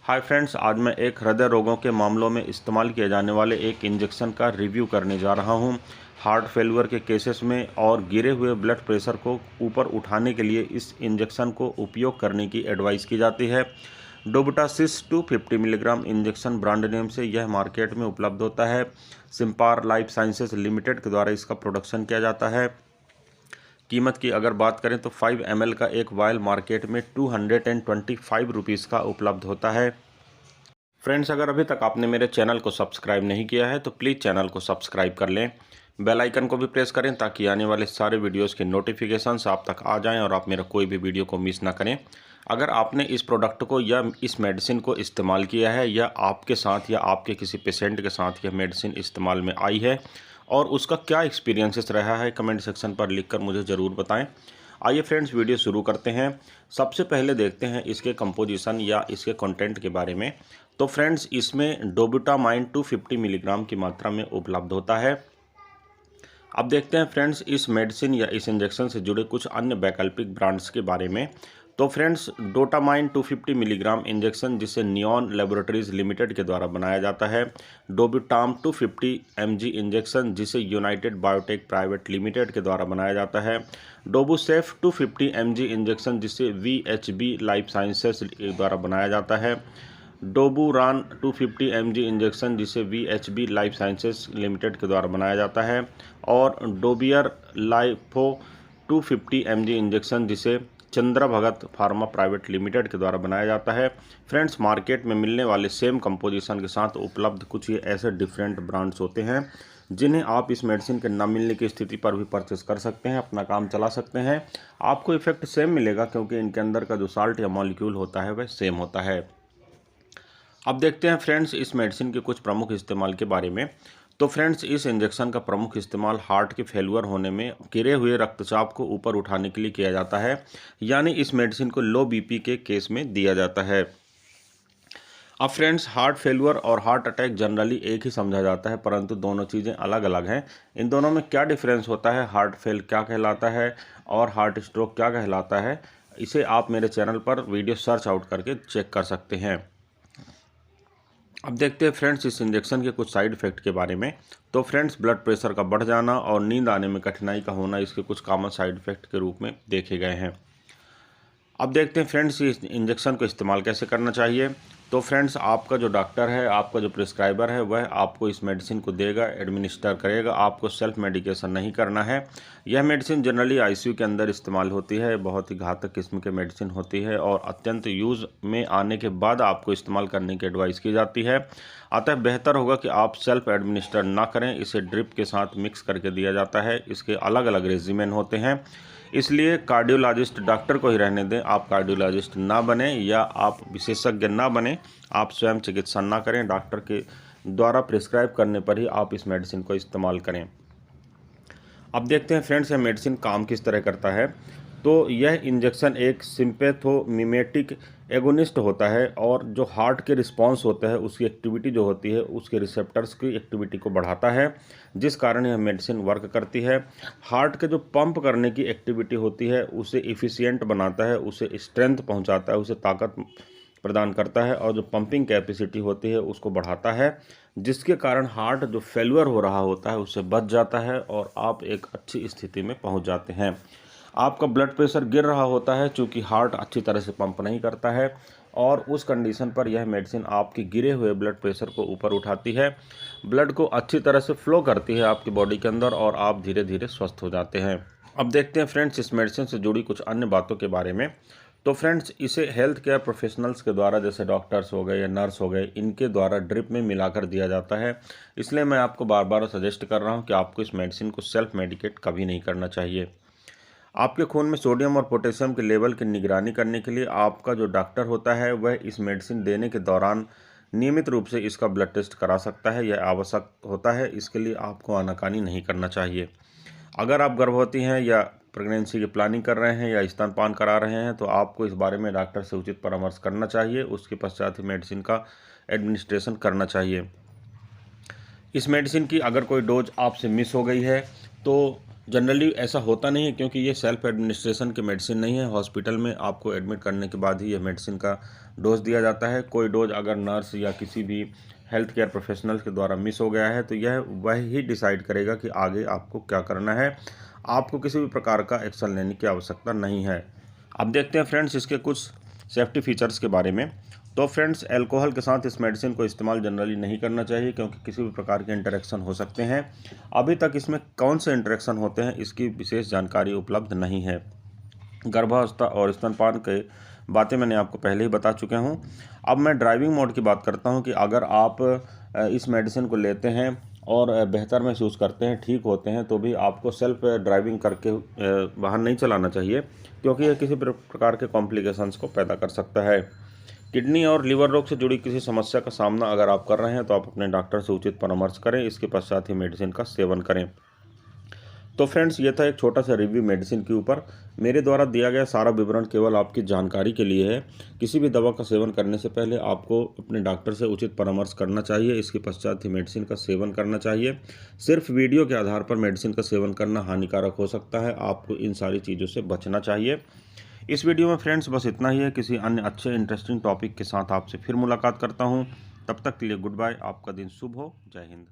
Hi friends, आज मैं एक हृदय रोगों के मामलों में इस्तेमाल किए जाने वाले एक इंजेक्शन का रिव्यू करने जा रहा हूं। हार्ट फेल्यूर के केसेस में और गिरे हुए ब्लड प्रेशर को ऊपर उठाने के लिए इस इंजेक्शन को उपयोग करने की एडवाइस की जाती है। डोबुटासिस 250 मिलीग्राम इंजेक्शन ब्रांड नेम से यह मार्केट में उपलब्ध होता है। सिम्पार लाइफ साइंसेज लिमिटेड के द्वारा इसका प्रोडक्शन किया जाता है। कीमत की अगर बात करें तो 5 ml का एक वायल मार्केट में 225 रुपीज़ का उपलब्ध होता है। फ्रेंड्स, अगर अभी तक आपने मेरे चैनल को सब्सक्राइब नहीं किया है तो प्लीज़ चैनल को सब्सक्राइब कर लें। बेल आइकन को भी प्रेस करें ताकि आने वाले सारे वीडियोस के नोटिफिकेशंस आप तक आ जाएं और आप मेरा कोई भी वीडियो को मिस ना करें। अगर आपने इस प्रोडक्ट को या इस मेडिसिन को इस्तेमाल किया है या आपके साथ या आपके किसी पेशेंट के साथ यह मेडिसिन इस्तेमाल में आई है और उसका क्या एक्सपीरियंसेस रहा है, कमेंट सेक्शन पर लिखकर मुझे ज़रूर बताएं। आइए फ्रेंड्स, वीडियो शुरू करते हैं। सबसे पहले देखते हैं इसके कंपोजिशन या इसके कंटेंट के बारे में। तो फ्रेंड्स, इसमें डोबुटामाइन 250 मिलीग्राम की मात्रा में उपलब्ध होता है। अब देखते हैं फ्रेंड्स इस मेडिसिन या इस इंजेक्शन से जुड़े कुछ अन्य वैकल्पिक ब्रांड्स के बारे में। तो फ्रेंड्स, डोटामाइन 250 मिलीग्राम इंजेक्शन जिसे नियॉन लेबोरेटरीज लिमिटेड के द्वारा बनाया जाता है। डोबुटाम 250 mg इंजेक्शन जिसे यूनाइटेड बायोटेक प्राइवेट लिमिटेड के द्वारा बनाया जाता है। डोबुसेफ 250 mg इंजेक्शन जिसे VHB लाइफ साइंसेस द्वारा बनाया जाता है। डोबुरान 250 mg इंजेक्शन जिसे VHB लाइफ साइंसेस लिमिटेड के द्वारा बनाया जाता है। और डोबियर लाइफो 250 mg इंजेक्शन जिसे चंद्रा भगत फार्मा प्राइवेट लिमिटेड के द्वारा बनाया जाता है। फ्रेंड्स, मार्केट में मिलने वाले सेम कंपोजिशन के साथ उपलब्ध कुछ ये ऐसे डिफरेंट ब्रांड्स होते हैं जिन्हें आप इस मेडिसिन के न मिलने की स्थिति पर भी परचेस कर सकते हैं, अपना काम चला सकते हैं। आपको इफेक्ट सेम मिलेगा क्योंकि इनके अंदर का जो साल्ट या मॉलिक्यूल होता है वह सेम होता है। अब देखते हैं फ्रेंड्स इस मेडिसिन के कुछ प्रमुख इस्तेमाल के बारे में। तो फ्रेंड्स, इस इंजेक्शन का प्रमुख इस्तेमाल हार्ट के फेल्यूर होने में गिरे हुए रक्तचाप को ऊपर उठाने के लिए किया जाता है, यानी इस मेडिसिन को लो बीपी के केस में दिया जाता है। अब फ्रेंड्स, हार्ट फेल्यूर और हार्ट अटैक जनरली एक ही समझा जाता है, परंतु दोनों चीज़ें अलग अलग हैं। इन दोनों में क्या डिफरेंस होता है, हार्ट फेल क्या कहलाता है और हार्ट स्ट्रोक क्या कहलाता है, इसे आप मेरे चैनल पर वीडियो सर्च आउट करके चेक कर सकते हैं। अब देखते हैं फ्रेंड्स इस इंजेक्शन के कुछ साइड इफ़ेक्ट के बारे में। तो फ्रेंड्स, ब्लड प्रेशर का बढ़ जाना और नींद आने में कठिनाई का होना इसके कुछ कॉमन साइड इफ़ेक्ट के रूप में देखे गए हैं। अब देखते हैं फ्रेंड्स इस इंजेक्शन को इस्तेमाल कैसे करना चाहिए। तो फ्रेंड्स, आपका जो डॉक्टर है, आपका जो प्रिस्क्राइबर है, वह आपको इस मेडिसिन को देगा, एडमिनिस्टर करेगा। आपको सेल्फ मेडिकेशन नहीं करना है। यह मेडिसिन जनरली आईसीयू के अंदर इस्तेमाल होती है, बहुत ही घातक किस्म की मेडिसिन होती है और अत्यंत यूज़ में आने के बाद आपको इस्तेमाल करने की एडवाइस की जाती है। अतः बेहतर होगा कि आप सेल्फ एडमिनिस्टर ना करें। इसे ड्रिप के साथ मिक्स करके दिया जाता है। इसके अलग अलग रेजिमेन होते हैं, इसलिए कार्डियोलॉजिस्ट डॉक्टर को ही रहने दें। आप कार्डियोलॉजिस्ट ना बने या आप विशेषज्ञ ना बने, आप स्वयं चिकित्सा ना करें। डॉक्टर के द्वारा प्रिस्क्राइब करने पर ही आप इस मेडिसिन को इस्तेमाल करें। अब देखते हैं फ्रेंड्स यह मेडिसिन काम किस तरह करता है। तो यह इंजेक्शन एक सिम्पैथोमिमेटिक एगोनिस्ट होता है और जो हार्ट के रिस्पांस होता है उसकी एक्टिविटी जो होती है उसके रिसेप्टर्स की एक्टिविटी को बढ़ाता है, जिस कारण यह मेडिसिन वर्क करती है। हार्ट के जो पंप करने की एक्टिविटी होती है उसे इफ़िशियंट बनाता है, उसे स्ट्रेंथ पहुंचाता है, उसे ताकत प्रदान करता है और जो पंपिंग कैपेसिटी होती है उसको बढ़ाता है, जिसके कारण हार्ट जो फेल्यूर हो रहा होता है उससे बच जाता है और आप एक अच्छी स्थिति में पहुंच जाते हैं। आपका ब्लड प्रेशर गिर रहा होता है चूँकि हार्ट अच्छी तरह से पंप नहीं करता है और उस कंडीशन पर यह मेडिसिन आपके गिरे हुए ब्लड प्रेशर को ऊपर उठाती है, ब्लड को अच्छी तरह से फ्लो करती है आपकी बॉडी के अंदर और आप धीरे धीरे स्वस्थ हो जाते हैं। अब देखते हैं फ्रेंड्स इस मेडिसिन से जुड़ी कुछ अन्य बातों के बारे में। तो फ्रेंड्स, इसे हेल्थ केयर प्रोफेशनल्स के द्वारा, जैसे डॉक्टर्स हो गए या नर्स हो गए, इनके द्वारा ड्रिप में मिलाकर दिया जाता है। इसलिए मैं आपको बार बार सजेस्ट कर रहा हूँ कि आपको इस मेडिसिन को सेल्फ मेडिकेट कभी नहीं करना चाहिए। आपके खून में सोडियम और पोटेशियम के लेवल की निगरानी करने के लिए आपका जो डॉक्टर होता है वह इस मेडिसिन देने के दौरान नियमित रूप से इसका ब्लड टेस्ट करा सकता है, यह आवश्यक होता है। इसके लिए आपको आनाकानी नहीं करना चाहिए। अगर आप गर्भवती हैं या प्रेगनेंसी की प्लानिंग कर रहे हैं या स्तनपान करा रहे हैं तो आपको इस बारे में डॉक्टर से उचित परामर्श करना चाहिए। उसके पश्चात ही मेडिसिन का एडमिनिस्ट्रेशन करना चाहिए। इस मेडिसिन की अगर कोई डोज आपसे मिस हो गई है तो जनरली ऐसा होता नहीं है, क्योंकि ये सेल्फ एडमिनिस्ट्रेशन की मेडिसिन नहीं है। हॉस्पिटल में आपको एडमिट करने के बाद ही ये मेडिसिन का डोज दिया जाता है। कोई डोज अगर नर्स या किसी भी हेल्थ केयर प्रोफेशनल के द्वारा मिस हो गया है तो यह वह ही डिसाइड करेगा कि आगे आपको क्या करना है। आपको किसी भी प्रकार का एक्शन लेने की आवश्यकता नहीं है। अब देखते हैं फ्रेंड्स इसके कुछ सेफ्टी फीचर्स के बारे में। तो फ्रेंड्स, अल्कोहल के साथ इस मेडिसिन को इस्तेमाल जनरली नहीं करना चाहिए, क्योंकि किसी भी प्रकार के इंटरेक्शन हो सकते हैं। अभी तक इसमें कौन से इंटरेक्शन होते हैं इसकी विशेष जानकारी उपलब्ध नहीं है। गर्भावस्था और स्तनपान के बातें मैंने आपको पहले ही बता चुका हूँ। अब मैं ड्राइविंग मोड की बात करता हूँ कि अगर आप इस मेडिसिन को लेते हैं और बेहतर महसूस करते हैं, ठीक होते हैं, तो भी आपको सेल्फ ड्राइविंग करके वाहन नहीं चलाना चाहिए, क्योंकि यह किसी प्रकार के कॉम्प्लिकेशंस को पैदा कर सकता है। किडनी और लीवर रोग से जुड़ी किसी समस्या का सामना अगर आप कर रहे हैं तो आप अपने डॉक्टर से उचित परामर्श करें, इसके पश्चात ही मेडिसिन का सेवन करें। तो फ्रेंड्स, ये था एक छोटा सा रिव्यू मेडिसिन के ऊपर। मेरे द्वारा दिया गया सारा विवरण केवल आपकी जानकारी के लिए है। किसी भी दवा का सेवन करने से पहले आपको अपने डॉक्टर से उचित परामर्श करना चाहिए, इसके पश्चात ही मेडिसिन का सेवन करना चाहिए। सिर्फ वीडियो के आधार पर मेडिसिन का सेवन करना हानिकारक हो सकता है, आपको इन सारी चीज़ों से बचना चाहिए। इस वीडियो में फ्रेंड्स बस इतना ही है। किसी अन्य अच्छे इंटरेस्टिंग टॉपिक के साथ आपसे फिर मुलाकात करता हूँ। तब तक के लिए गुड बाय। आपका दिन शुभ हो। जय हिंद।